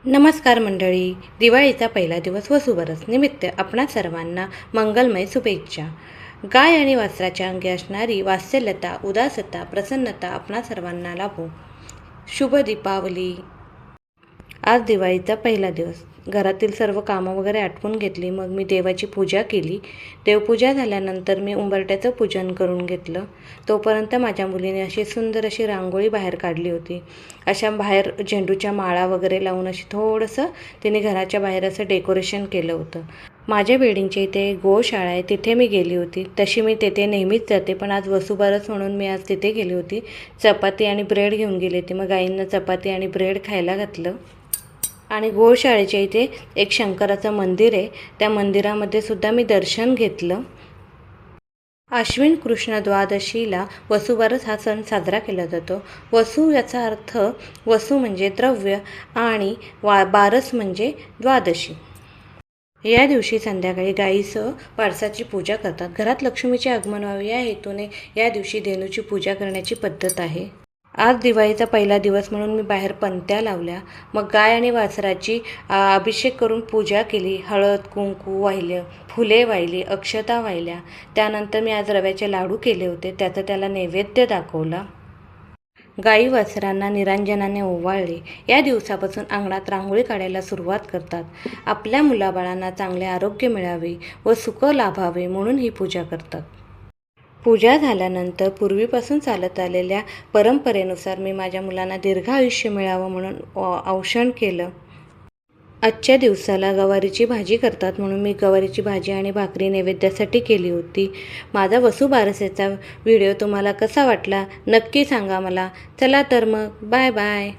नमस्कार मंडळी. दिवाळीचा पहिला दिवस वसुबारस निमित्त आपणा सर्वांना मंगलमय शुभेच्छा. गाय आणि वासराच्या अंगी असणारी वात्सल्यता, उदासता, प्रसन्नता आपणा सर्वांना लाभो. शुभ दीपावली. आज दिवाळीचा पहिला दिवस. घरातील सर्व कामं वगैरे आटपून घेतली. मग मी देवाची पूजा केली. देवपूजा झाल्यानंतर मी उंबरठ्याचं पूजन करून घेतलं. तोपर्यंत माझ्या मुलीने अशी सुंदर अशी रांगोळी बाहेर काढली होती. अशा बाहेर झेंडूच्या माळा वगैरे लावून अशी थोडंसं तिने घराच्या बाहेर असं डेकोरेशन केलं होतं. माझ्या बिल्डिंगच्या इथे गोशाळा आहे, तिथे मी गेली होती. तशी मी तिथे नेहमीच जाते, पण आज वसुबारस म्हणून मी आज तिथे गेली होती. चपाती आणि ब्रेड घेऊन गेली होती. मग गाईंना चपाती आणि ब्रेड खायला घातलं. आणि गोशाळेच्या इथे एक शंकराचं मंदिर आहे, त्या मंदिरामध्ये सुद्धा मी दर्शन घेतलं. आश्विन कृष्ण द्वादशीला वसुबारस हा सण साजरा केला जातो. वसू याचा अर्थ वसू म्हणजे द्रव्य आणि बारस म्हणजे द्वादशी. या दिवशी संध्याकाळी गाईचं वारसाची पूजा करतात. घरात लक्ष्मीचे आगमन व्हावे या हेतूने या दिवशी धेनूची पूजा करण्याची पद्धत आहे. आज दिवाळीचा पहिला दिवस म्हणून मी बाहेर पंत्या लावल्या. मग गाय आणि वासराची अभिषेक करून पूजा केली. हळद कुंकू वाहिलं, फुले वाहिली, अक्षता वाहिल्या. त्यानंतर मी आज रव्याचे लाडू केले होते, त्याचा त्याला नैवेद्य दाखवला. गाई वासरांना निरांजनाने ओवाळले. या दिवसापासून अंगणात रांगोळी काढायला सुरुवात करतात. आपल्या मुलाबाळांना चांगले आरोग्य मिळावे व सुख लाभावे म्हणून ही पूजा करतात. पूजा झाल्यानंतर पूर्वीपासून चालत आलेल्या परंपरेनुसार मी माझ्या मुलांना दीर्घ आयुष्य मिळावं म्हणून औक्षण केलं. आजच्या दिवसाला गवारीची भाजी करतात म्हणून मी गवारीची भाजी आणि भाकरी नैवेद्यासाठी केली होती. माझा वसुबारसेचा व्हिडिओ तुम्हाला कसा वाटला नक्की सांगा मला. चला तर मग बाय बाय.